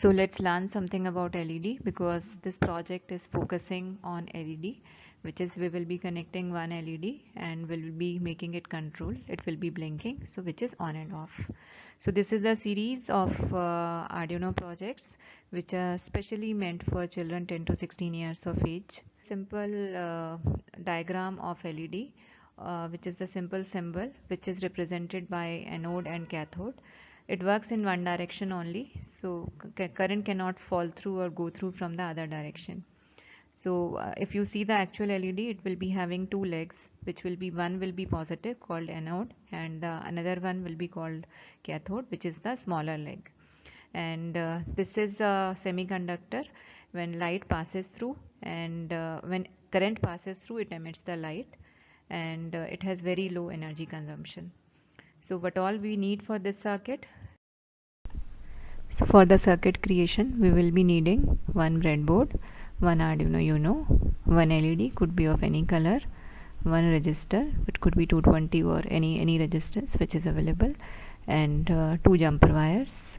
So let's learn something about LED, because this project is focusing on LED, which is we will be connecting one LED and will be making it control. It will be blinking, so which is on and off. So this is a series of Arduino projects which are specially meant for children 10 to 16 years of age. Simple diagram of LED, which is the simple symbol which is represented by anode and cathode. It works in one direction only, so current cannot fall through or go through from the other direction. So if you see the actual LED, it will be having two legs, which will be, one will be positive called anode, and another one will be called cathode, which is the smaller leg. And this is a semiconductor. When light passes through, and when current passes through, it emits the light, and it has very low energy consumption. So what all we need for this circuit? So for the circuit creation, we will be needing one breadboard, one Arduino Uno, one LED, could be of any color, one resistor, it could be 220 or any resistance which is available, and two jumper wires.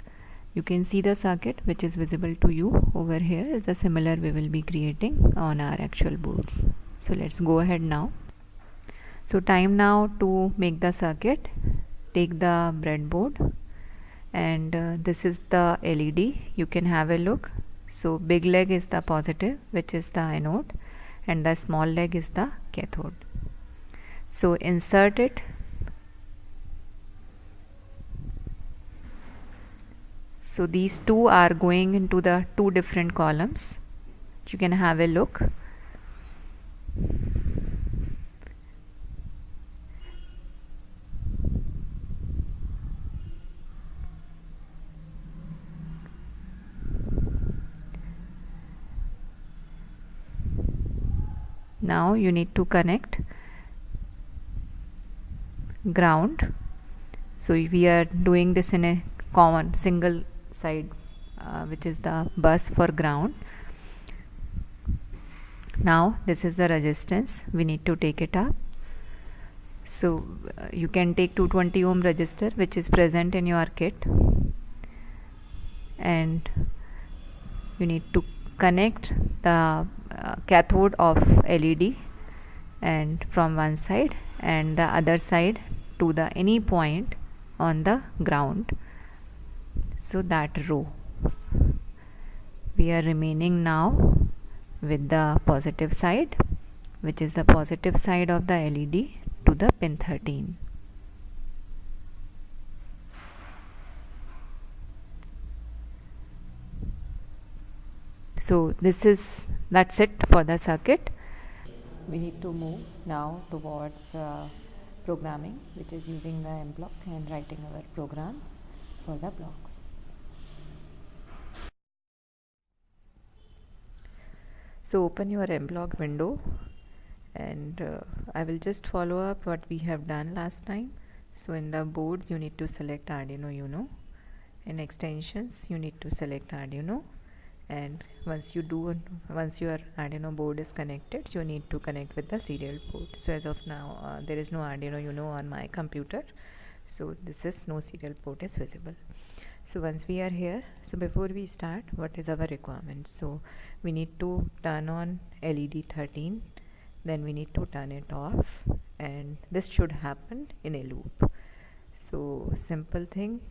You can see the circuit which is visible to you over here is the similar we will be creating on our actual boards. So let's go ahead now. So time now to make the circuit. Take the breadboard, and this is the LED. You can have a look. So big leg is the positive, which is the anode, and the small leg is the cathode. So insert it. So these two are going into the two different columns. You can have a look. Now you need to connect ground. So we are doing this in a common single side, which is the bus for ground. Now this is the resistance, we need to take it up. So you can take 220 ohm resistor which is present in your kit, and you need to connect the cathode of LED and from one side, and the other side to the any point on the ground. So that row we are remaining now with the positive side, which is the positive side of the LED to the pin 13. So that's it for the circuit. We need to move now towards programming, which is using the M block and writing our program for the blocks. So open your M block window, and I will just follow up what we have done last time. So in the board you need to select Arduino Uno. In extensions you need to select Arduino, and once your Arduino board is connected, you need to connect with the serial port. So as of now there is no Arduino Uno on my computer, so this is no serial port is visible. So once we are here, so before we start, what is our requirement? So we need to turn on LED 13, then we need to turn it off, and this should happen in a loop. So simple thing,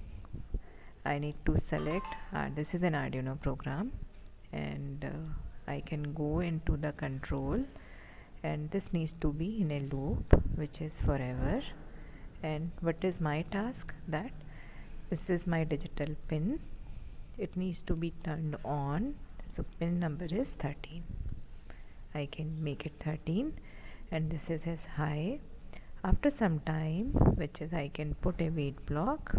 I need to select this is an Arduino program, and I can go into the control, and this needs to be in a loop which is forever. And what is my task? That this is my digital pin, it needs to be turned on. So pin number is 13, I can make it 13, and this is as high. After some time, which is I can put a wait block.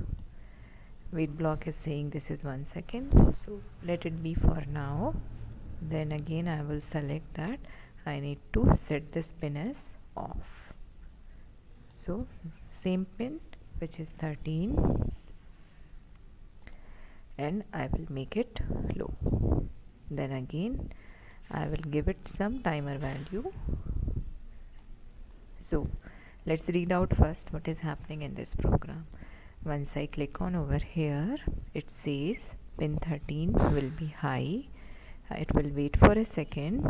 Wait block is saying this is 1 second, so let it be for now. Then again I will select that I need to set this pin as off. So same pin, which is 13, and I will make it low. Then again I will give it some timer value. So let's read out first what is happening in this program. Once I click on over here, it says pin 13 will be high. It will wait for a second,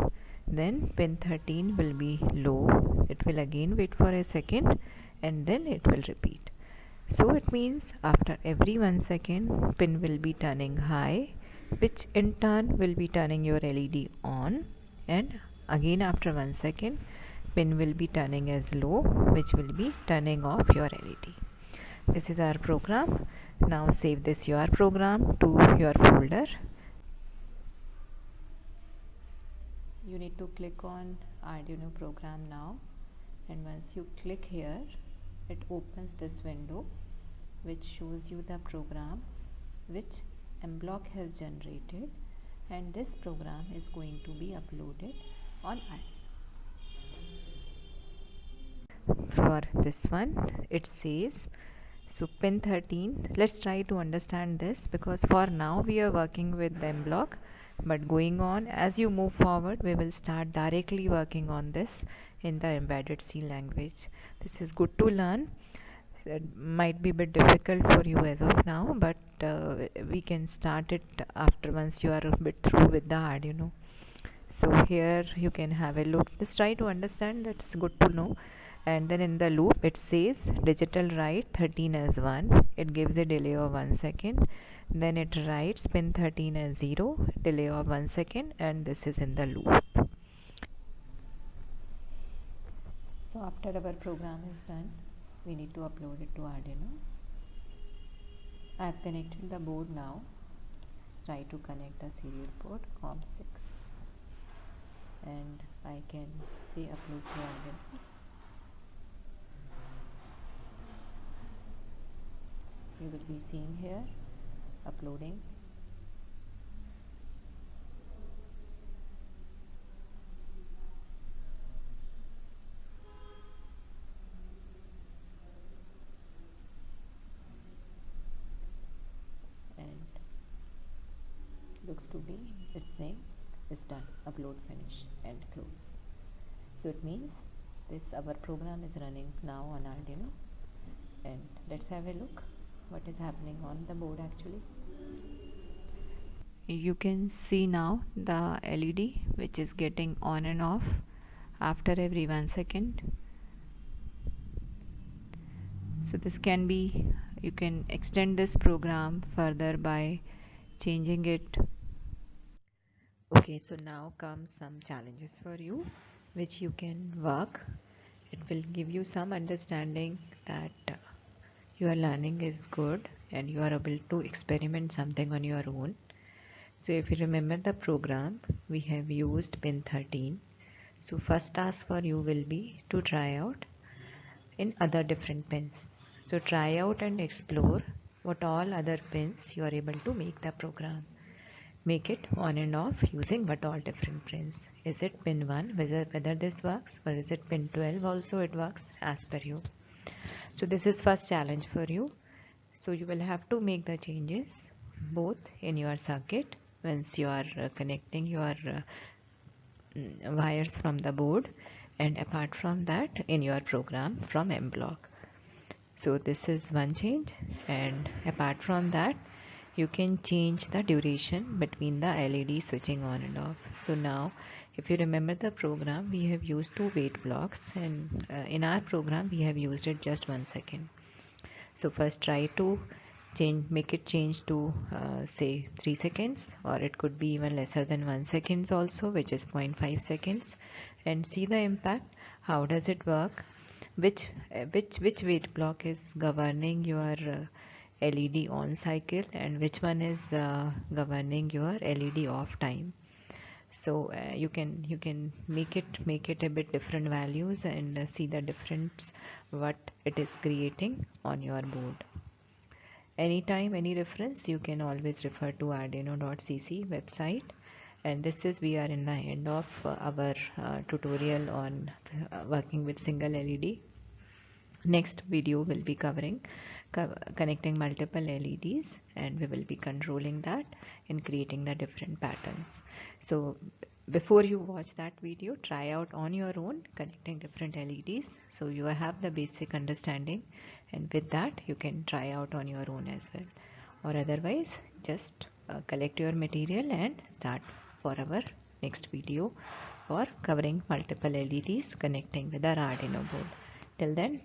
then pin 13 will be low. It will again wait for a second, and then it will repeat. So it means after every 1 second pin will be turning high, which in turn will be turning your LED on, and again after 1 second pin will be turning as low, which will be turning off your LED. This is our program. Now save this your program to your folder. You need to click on Arduino program now, and once you click here, it opens this window which shows you the program which mblock has generated, and this program is going to be uploaded on Arduino. For this one it says, so pin 13, let's try to understand this, because for now we are working with the mblock, but going on as you move forward we will start directly working on this in the embedded C language. This is good to learn. It might be a bit difficult for you as of now, but we can start it after once you are a bit through with the Arduino. So here you can have a look, just try to understand, that's good to know. And then in the loop it says digital write 13 as 1, it gives a delay of 1 second, then it writes pin 13 as 0, delay of 1 second, and this is in the loop. So after our program is done, we need to upload it to Arduino. I have connected the board now. Let's try to connect the serial port COM6, and I can say upload to Arduino. You will be seeing here uploading. And looks to be it's saying it's done, upload, finish, and close. So it means this our program is running now on Arduino, and let's have a look what is happening on the board. Actually you can see now the LED which is getting on and off after every 1 second. So this can be, you can extend this program further by changing it. Okay, so now comes some challenges for you which you can work. It will give you some understanding that your learning is good and you are able to experiment something on your own. So if you remember the program, we have used pin 13. So first task for you will be to try out in other different pins. So try out and explore what all other pins you are able to make the program. Make it on and off using what all different pins. Is it pin 1, whether this works, or is it pin 12 also it works, as per you. So this is first challenge for you. So you will have to make the changes both in your circuit once you are connecting your wires from the board, and apart from that in your program from mblock. So this is one change, and apart from that you can change the duration between the LED switching on and off. So now if you remember the program, we have used 2 wait blocks, and in our program we have used it just 1 second. So first try to make it change to say 3 seconds, or it could be even lesser than 1 seconds also, which is 0.5 seconds, and see the impact. How does it work? Which wait block is governing your LED on cycle, and which one is governing your LED off time. So you can make it a bit different values and see the difference what it is creating on your board. Anytime any reference, you can always refer to arduino.cc website. And this is, we are in the end of our tutorial on working with single LED. Next video will be covering connecting multiple LEDs, and we will be controlling that and creating the different patterns. So before you watch that video, try out on your own connecting different LEDs, so you have the basic understanding, and with that you can try out on your own as well, or otherwise just collect your material and start for our next video for covering multiple LEDs connecting with our Arduino board. Till then,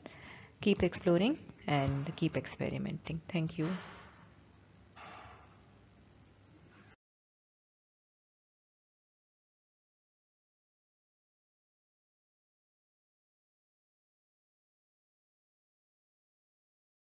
keep exploring and keep experimenting. Thank you.